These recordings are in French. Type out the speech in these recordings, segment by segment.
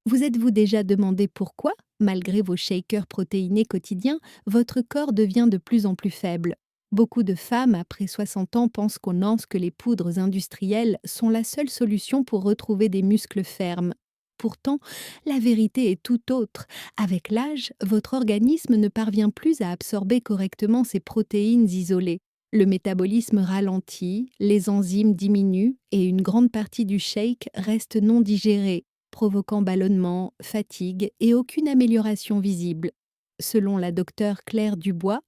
Vous êtes-vous déjà demandé pourquoi, malgré vos shakers protéinés quotidiens, votre corps devient de plus en plus faible? Beaucoup de femmes après 60 ans pensent qu'on pense que les poudres industrielles sont la seule solution pour retrouver des muscles fermes. Pourtant, la vérité est tout autre. Avec l'âge, votre organisme ne parvient plus à absorber correctement ces protéines isolées. Le métabolisme ralentit, les enzymes diminuent et une grande partie du shake reste non digérée, provoquant ballonnement, fatigue et aucune amélioration visible. Selon la docteure Claire Dubois,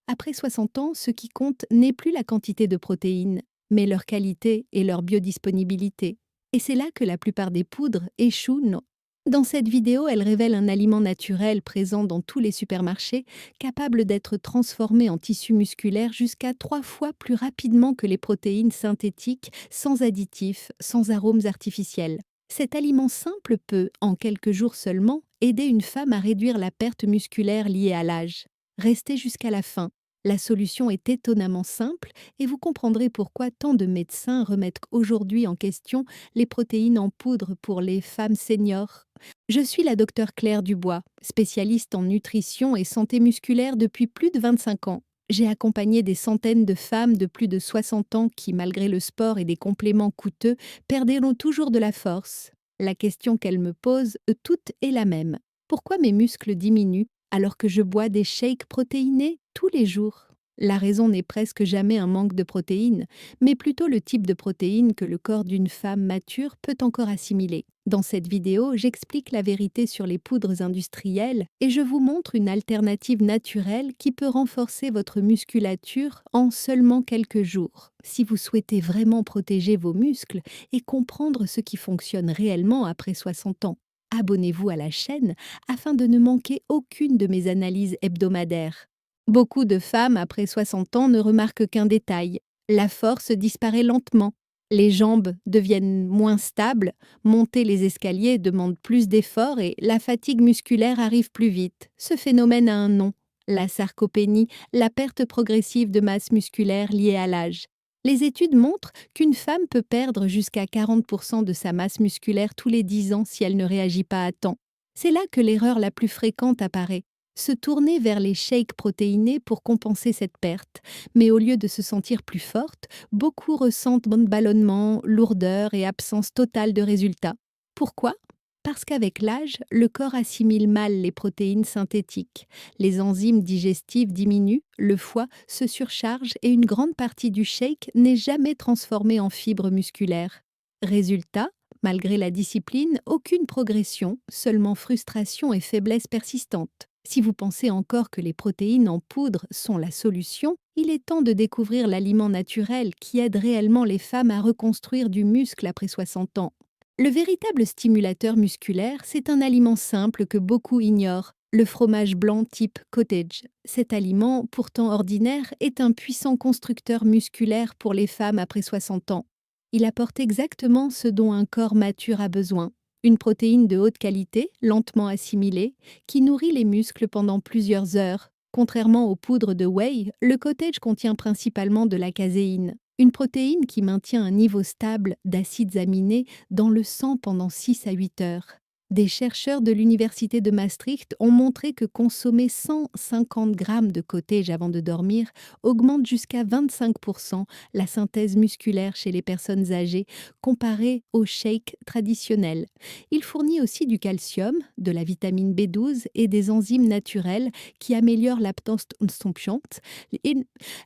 après 60 ans, ce qui compte n'est plus la quantité de protéines, mais leur qualité et leur biodisponibilité. Et c'est là que la plupart des poudres échouent. Dans cette vidéo, elle révèle un aliment naturel présent dans tous les supermarchés, capable d'être transformé en tissu musculaire jusqu'à 3 fois plus rapidement que les protéines synthétiques, sans additifs, sans arômes artificiels. Cet aliment simple peut, en quelques jours seulement, aider une femme à réduire la perte musculaire liée à l'âge. Restez jusqu'à la fin. La solution est étonnamment simple et vous comprendrez pourquoi tant de médecins remettent aujourd'hui en question les protéines en poudre pour les femmes seniors. Je suis la docteure Claire Dubois, spécialiste en nutrition et santé musculaire depuis plus de 25 ans. J'ai accompagné des centaines de femmes de plus de 60 ans qui, malgré le sport et des compléments coûteux, perdaient toujours de la force. La question qu'elles me posent, toutes est la même. Pourquoi mes muscles diminuent alors que je bois des shakes protéinés tous les jours? La raison n'est presque jamais un manque de protéines, mais plutôt le type de protéines que le corps d'une femme mature peut encore assimiler. Dans cette vidéo, j'explique la vérité sur les poudres industrielles et je vous montre une alternative naturelle qui peut renforcer votre musculature en seulement quelques jours. Si vous souhaitez vraiment protéger vos muscles et comprendre ce qui fonctionne réellement après 60 ans, abonnez-vous à la chaîne afin de ne manquer aucune de mes analyses hebdomadaires. Beaucoup de femmes après 60 ans ne remarquent qu'un détail: la force disparaît lentement. Les jambes deviennent moins stables, monter les escaliers demande plus d'efforts et la fatigue musculaire arrive plus vite. Ce phénomène a un nom: la sarcopénie, la perte progressive de masse musculaire liée à l'âge. Les études montrent qu'une femme peut perdre jusqu'à 40% de sa masse musculaire tous les 10 ans si elle ne réagit pas à temps. C'est là que l'erreur la plus fréquente apparaît: se tourner vers les shakes protéinés pour compenser cette perte. Mais au lieu de se sentir plus forte, beaucoup ressentent ballonnement, lourdeur et absence totale de résultats. Pourquoi? Parce qu'avec l'âge, le corps assimile mal les protéines synthétiques. Les enzymes digestives diminuent, le foie se surcharge et une grande partie du shake n'est jamais transformée en fibres musculaires. Résultat, malgré la discipline, aucune progression, seulement frustration et faiblesse persistante. Si vous pensez encore que les protéines en poudre sont la solution, il est temps de découvrir l'aliment naturel qui aide réellement les femmes à reconstruire du muscle après 60 ans. Le véritable stimulateur musculaire, c'est un aliment simple que beaucoup ignorent: le fromage blanc type cottage. Cet aliment, pourtant ordinaire, est un puissant constructeur musculaire pour les femmes après 60 ans. Il apporte exactement ce dont un corps mature a besoin: une protéine de haute qualité, lentement assimilée, qui nourrit les muscles pendant plusieurs heures. Contrairement aux poudres de whey, le cottage contient principalement de la caséine, une protéine qui maintient un niveau stable d'acides aminés dans le sang pendant 6 à 8 heures. Des chercheurs de l'université de Maastricht ont montré que consommer 150 grammes de cottage avant de dormir augmente jusqu'à 25% la synthèse musculaire chez les personnes âgées comparé au shake traditionnel. Il fournit aussi du calcium, de la vitamine B12 et des enzymes naturelles qui améliorent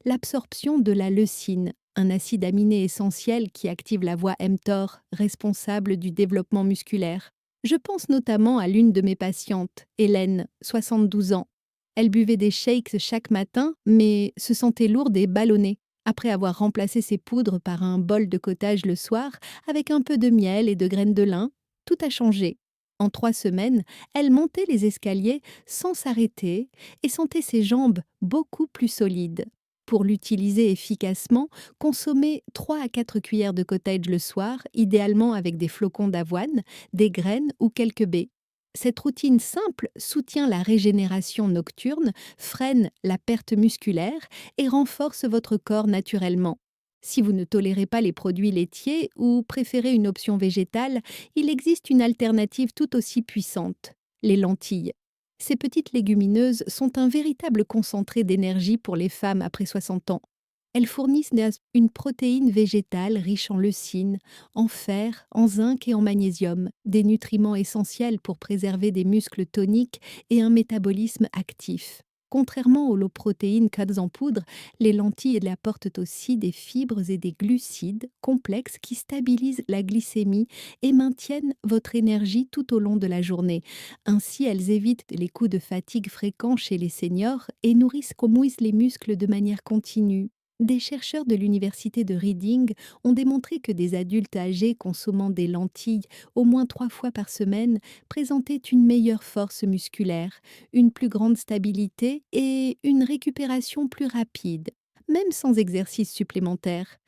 l'absorption de la leucine, un acide aminé essentiel qui active la voie mTOR, responsable du développement musculaire. Je pense notamment à l'une de mes patientes, Hélène, 72 ans. Elle buvait des shakes chaque matin, mais se sentait lourde et ballonnée. Après avoir remplacé ses poudres par un bol de cottage le soir, avec un peu de miel et de graines de lin, tout a changé. En 3 semaines, elle montait les escaliers sans s'arrêter et sentait ses jambes beaucoup plus solides. Pour l'utiliser efficacement, consommez 3 à 4 cuillères de cottage le soir, idéalement avec des flocons d'avoine, des graines ou quelques baies. Cette routine simple soutient la régénération nocturne, freine la perte musculaire et renforce votre corps naturellement. Si vous ne tolérez pas les produits laitiers ou préférez une option végétale, il existe une alternative tout aussi puissante, les lentilles. Ces petites légumineuses sont un véritable concentré d'énergie pour les femmes après 60 ans. Elles fournissent une protéine végétale riche en leucine, en fer, en zinc et en magnésium, des nutriments essentiels pour préserver des muscles toniques et un métabolisme actif. Contrairement aux low-protéines cuts en poudre, les lentilles apportent aussi des fibres et des glucides complexes qui stabilisent la glycémie et maintiennent votre énergie tout au long de la journée. Ainsi, elles évitent les coups de fatigue fréquents chez les seniors et nourrissent les muscles de manière continue. Des chercheurs de l'université de Reading ont démontré que des adultes âgés consommant des lentilles au moins 3 fois par semaine présentaient une meilleure force musculaire, une plus grande stabilité et une récupération plus rapide, même sans exercice supplémentaire.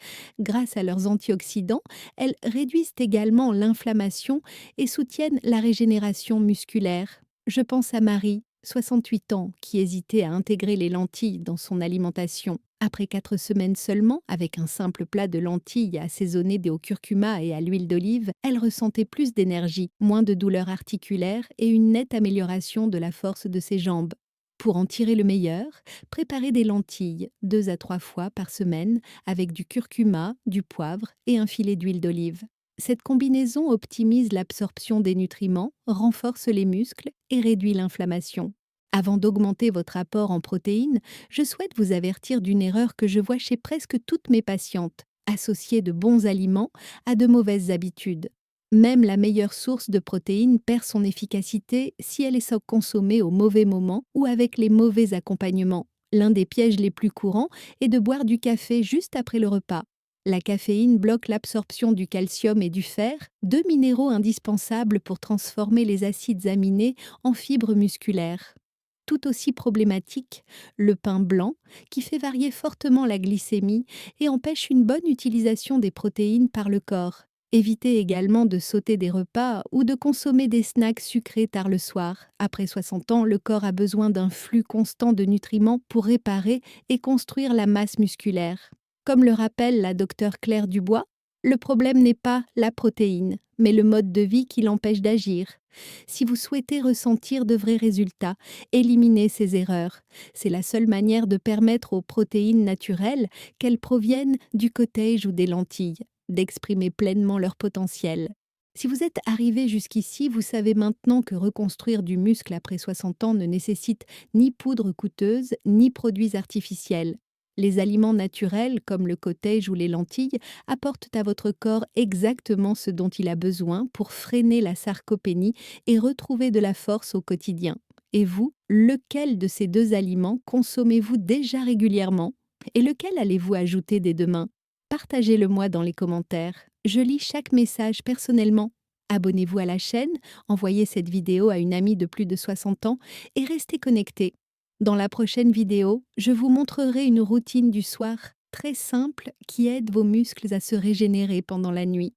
Grâce à leurs antioxydants, elles réduisent également l'inflammation et soutiennent la régénération musculaire. Je pense à Marie, 68 ans, qui hésitait à intégrer les lentilles dans son alimentation. Après 4 semaines seulement, avec un simple plat de lentilles assaisonné au curcuma et à l'huile d'olive, elle ressentait plus d'énergie, moins de douleurs articulaires et une nette amélioration de la force de ses jambes. Pour en tirer le meilleur, préparez des lentilles 2 à 3 fois par semaine avec du curcuma, du poivre et un filet d'huile d'olive. Cette combinaison optimise l'absorption des nutriments, renforce les muscles et réduit l'inflammation. Avant d'augmenter votre apport en protéines, je souhaite vous avertir d'une erreur que je vois chez presque toutes mes patientes, associer de bons aliments à de mauvaises habitudes. Même la meilleure source de protéines perd son efficacité si elle est consommée au mauvais moment ou avec les mauvais accompagnements. L'un des pièges les plus courants est de boire du café juste après le repas. La caféine bloque l'absorption du calcium et du fer, deux minéraux indispensables pour transformer les acides aminés en fibres musculaires. Tout aussi problématique, le pain blanc, qui fait varier fortement la glycémie et empêche une bonne utilisation des protéines par le corps. Évitez également de sauter des repas ou de consommer des snacks sucrés tard le soir. Après 60 ans, le corps a besoin d'un flux constant de nutriments pour réparer et construire la masse musculaire. Comme le rappelle la docteure Claire Dubois, le problème n'est pas la protéine, mais le mode de vie qui l'empêche d'agir. Si vous souhaitez ressentir de vrais résultats, éliminez ces erreurs. C'est la seule manière de permettre aux protéines naturelles, qu'elles proviennent du cottage ou des lentilles, d'exprimer pleinement leur potentiel. Si vous êtes arrivé jusqu'ici, vous savez maintenant que reconstruire du muscle après 60 ans ne nécessite ni poudre coûteuse, ni produits artificiels. Les aliments naturels, comme le cottage ou les lentilles, apportent à votre corps exactement ce dont il a besoin pour freiner la sarcopénie et retrouver de la force au quotidien. Et vous, lequel de ces deux aliments consommez-vous déjà régulièrement? Et lequel allez-vous ajouter dès demain? Partagez-le-moi dans les commentaires. Je lis chaque message personnellement. Abonnez-vous à la chaîne, envoyez cette vidéo à une amie de plus de 60 ans et restez connectés. Dans la prochaine vidéo, je vous montrerai une routine du soir très simple qui aide vos muscles à se régénérer pendant la nuit.